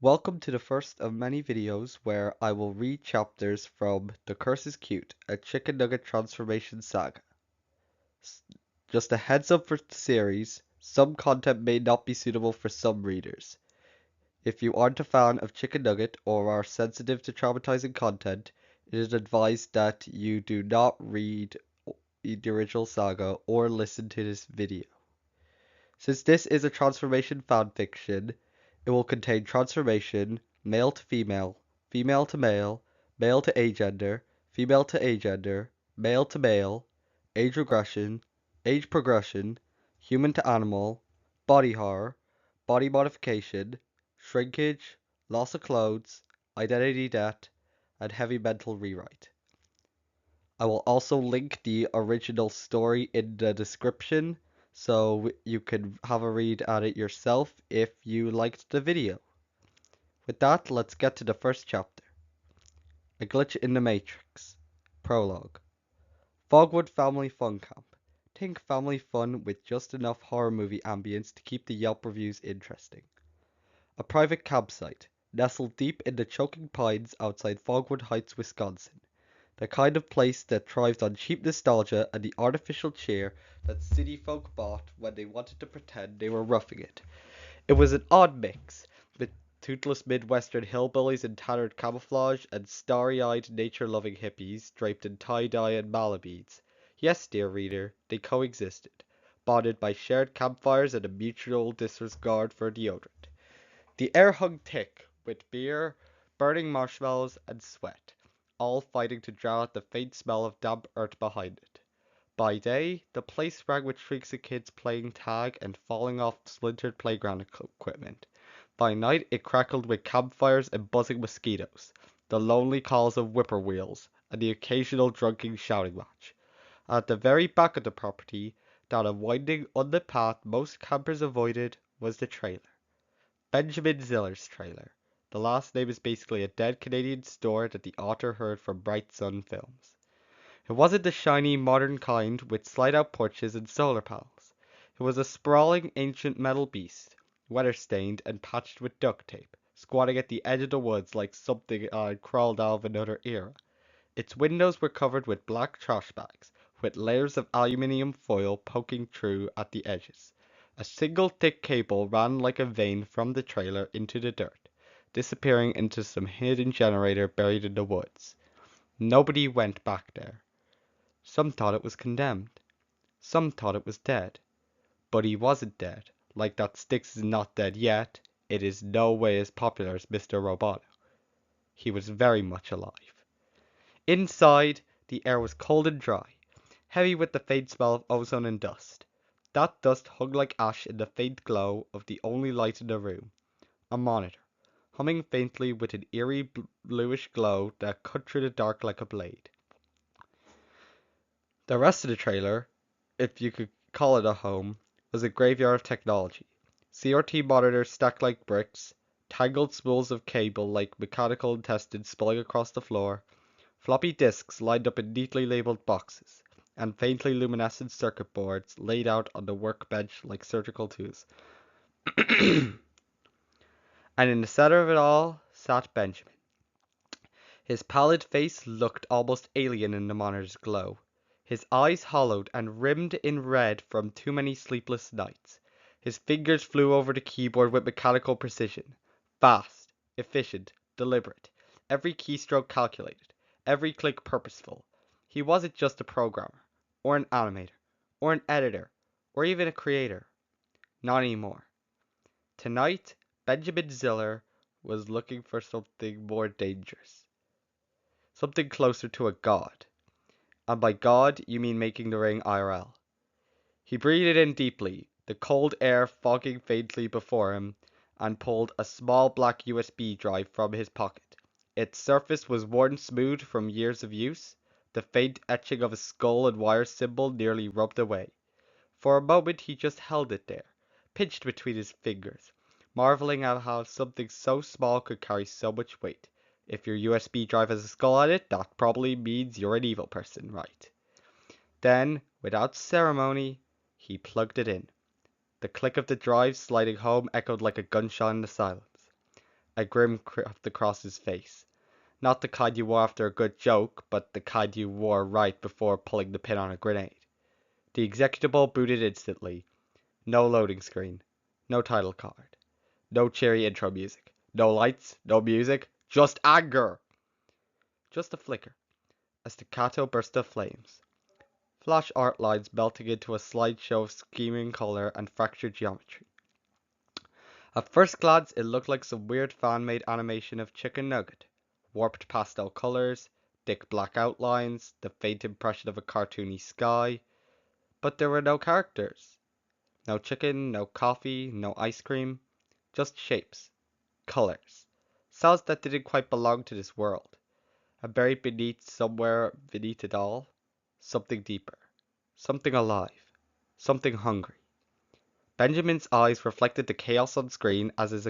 Welcome to the first of many videos where I will read chapters from The Curse is Cute, a chicken nugget transformation saga. Just a heads up for the series, some content may not be suitable for some readers. If you aren't a fan of chicken nugget or are sensitive to traumatizing content, it is advised that you do not read the original saga or listen to this video. Since this is a transformation fanfiction, it will contain transformation, male to female, female to male, male to agender, female to agender, male to male, age progression, human to animal, body horror, body modification, shrinkage, loss of clothes, identity debt, and heavy mental rewrite. I will also link the original story in the description so you can have a read at it yourself if you liked the video. With that, let's get to the first chapter. A Glitch in the Matrix. Prologue. Fogwood Family Fun Camp. Think family fun with just enough horror movie ambience to keep the Yelp reviews interesting. A private campsite, nestled deep in the choking pines outside Fogwood Heights, Wisconsin. The kind of place that thrives on cheap nostalgia and the artificial cheer that city folk bought when they wanted to pretend they were roughing it. It was an odd mix, with toothless Midwestern hillbillies in tattered camouflage and starry-eyed nature-loving hippies draped in tie-dye and mala beads. Yes, dear reader, they coexisted, bonded by shared campfires and a mutual disregard for deodorant. The air hung thick with beer, burning marshmallows, and sweat, all fighting to drown out the faint smell of damp earth behind it. By day, the place rang with shrieks of kids playing tag and falling off splintered playground equipment. By night, it crackled with campfires and buzzing mosquitoes, the lonely calls of whippoorwills, and the occasional drunken shouting match. At the very back of the property, down a winding, unlit path most campers avoided, was the trailer. Benjamin Ziller's trailer. The last name is basically a dead Canadian store that the author heard from Bright Sun Films. It wasn't the shiny, modern kind with slide-out porches and solar panels. It was a sprawling, ancient metal beast, weather-stained and patched with duct tape, squatting at the edge of the woods like something had crawled out of another era. Its windows were covered with black trash bags, with layers of aluminium foil poking through at the edges. A single thick cable ran like a vein from the trailer into the dirt, disappearing into some hidden generator buried in the woods. Nobody went back there. Some thought it was condemned. Some thought it was dead. But he wasn't dead. Like that Styx is not dead yet, it is no way as popular as Mr. Roboto. He was very much alive. Inside, the air was cold and dry, heavy with the faint smell of ozone and dust. That dust hung like ash in the faint glow of the only light in the room, a monitor, humming faintly with an eerie bluish glow that cut through the dark like a blade. The rest of the trailer, if you could call it a home, was a graveyard of technology. CRT monitors stacked like bricks, tangled spools of cable like mechanical intestines spilling across the floor, floppy disks lined up in neatly labeled boxes, and faintly luminescent circuit boards laid out on the workbench like surgical tools. And in the center of it all sat Benjamin. His pallid face looked almost alien in the monitor's glow, his eyes hollowed and rimmed in red from too many sleepless nights. His fingers flew over the keyboard with mechanical precision, fast, efficient, deliberate, every keystroke calculated, every click purposeful. He wasn't just a programmer, or an animator, or an editor, or even a creator. Not anymore. Tonight, Benjamin Ziller was looking for something more dangerous. Something closer to a god. And by God, you mean making the ring IRL. He breathed in deeply, the cold air fogging faintly before him, and pulled a small black USB drive from his pocket. Its surface was worn smooth from years of use, the faint etching of a skull and wire symbol nearly rubbed away. For a moment he just held it there, pinched between his fingers, marveling at how something so small could carry so much weight. If your USB drive has a skull on it, that probably means you're an evil person, right? Then, without ceremony, he plugged it in. The click of the drive sliding home echoed like a gunshot in the silence. A grin crept across his face. Not the kind you wore after a good joke, but the kind you wore right before pulling the pin on a grenade. The executable booted instantly. No loading screen. No title card. No cheery intro music. No lights. No music. Just anger! Just a flicker. A staccato burst of flames. Flash art lines melting into a slideshow of scheming color and fractured geometry. At first glance, it looked like some weird fan-made animation of Chicken Nugget. Warped pastel colors, thick black outlines, the faint impression of a cartoony sky. But there were no characters. No chicken, no coffee, no ice cream. Just shapes. Colors. Cells that didn't quite belong to this world. And buried beneath, somewhere beneath it all, something deeper. Something alive. Something hungry. Benjamin's eyes reflected the chaos on screen as his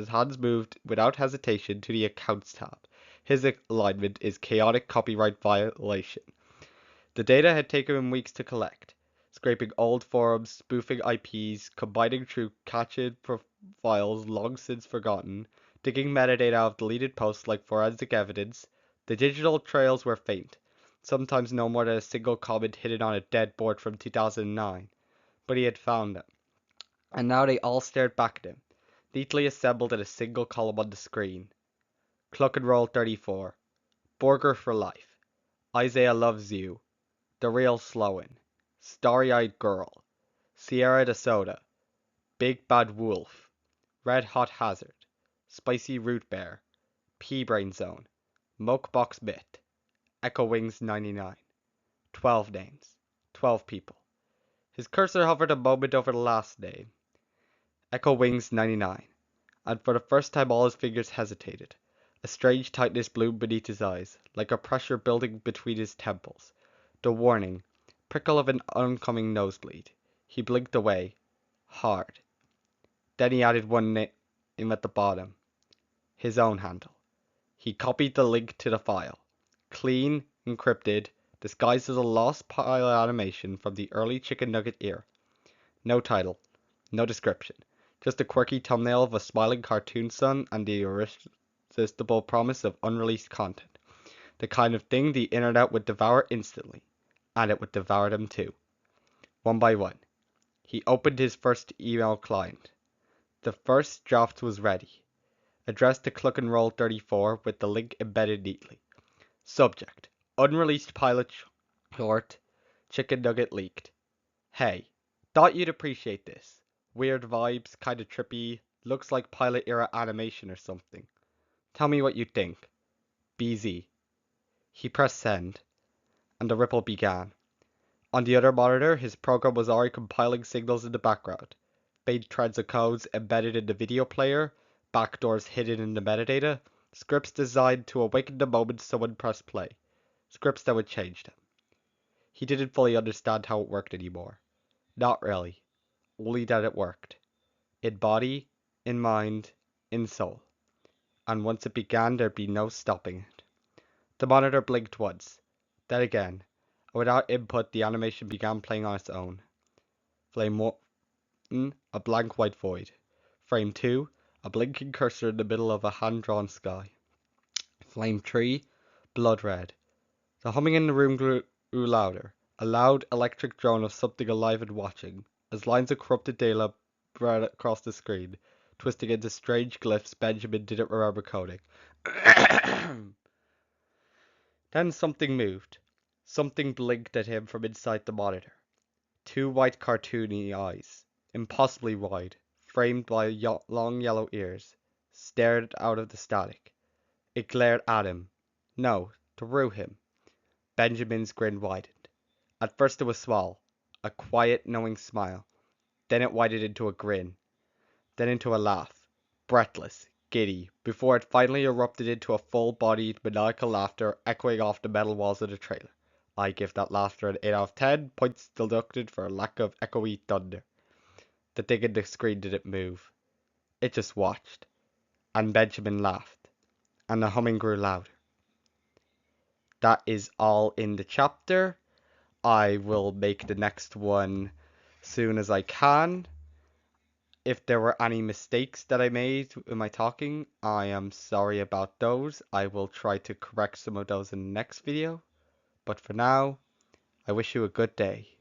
hands moved without hesitation to the Accounts tab. His alignment is chaotic copyright violation. The data had taken him weeks to collect, scraping old forums, spoofing IPs, combining through cached profiles long since forgotten, digging metadata out of deleted posts like forensic evidence. The digital trails were faint, sometimes no more than a single comment hidden on a dead board from 2009. But he had found them, and now they all stared back at him, neatly assembled in a single column on the screen. Cluck and Roll 34, Borger for Life, Isaiah Loves You, The Real Sloan, Starry-Eyed Girl, Sierra de Soda, Big Bad Wolf, Red Hot Hazard, Spicy Root Bear, Pea-Brain Zone, Mokebox Bit, Echo Wings 99. 12 names. 12 people. His cursor hovered a moment over the last name. Echo Wings 99. And for the first time all his fingers hesitated. A strange tightness bloomed beneath his eyes, like a pressure building between his temples. The warning, prickle of an oncoming nosebleed. He blinked away. Hard. Then he added one name at the bottom. His own handle. He copied the link to the file. Clean, encrypted, disguised as a lost pilot animation from the early Chicken Nugget era. No title. No description. Just a quirky thumbnail of a smiling cartoon sun and the irresistible promise of unreleased content. The kind of thing the internet would devour instantly. And it would devour them too. One by one. He opened his first email client. The first draft was ready. Addressed to Cluck and Roll 34 with the link embedded neatly. Subject. Unreleased pilot short. Chicken Nugget leaked. Hey. Thought you'd appreciate this. Weird vibes, kinda trippy, looks like pilot era animation or something. Tell me what you think. BZ. He pressed send, and the ripple began. On the other monitor, his program was already compiling signals in the background. Faint threads of codes embedded in the video player, backdoors hidden in the metadata, scripts designed to awaken the moment someone pressed play. Scripts that would change them. He didn't fully understand how it worked anymore. Not really. Only that it worked. In body, in mind, in soul. And once it began, there'd be no stopping it. The monitor blinked once, then again, and without input the animation began playing on its own. Flame 1, a blank white void. Frame 2, a blinking cursor in the middle of a hand-drawn sky. Flame 3, blood red. The humming in the room grew louder, a loud electric drone of something alive and watching, as lines of corrupted daylight spread across the screen, twisting into strange glyphs Benjamin didn't remember coding. Then something moved. Something blinked at him from inside the monitor. Two white cartoony eyes, impossibly wide, framed by long yellow ears, stared out of the static. It glared at him. No, through him. Benjamin's grin widened. At first it was small, a quiet, knowing smile. Then it widened into a grin. Then into a laugh. Breathless, giddy, before it finally erupted into a full-bodied, maniacal laughter echoing off the metal walls of the trailer. I give that laughter an 8 out of 10, points deducted for lack of echoey thunder. The thing in the screen didn't move. It just watched. And Benjamin laughed. And the humming grew louder. That is all in the chapter. I will make the next one soon as I can. If there were any mistakes that I made in my talking, I am sorry about those. I will try to correct some of those in the next video. But for now, I wish you a good day.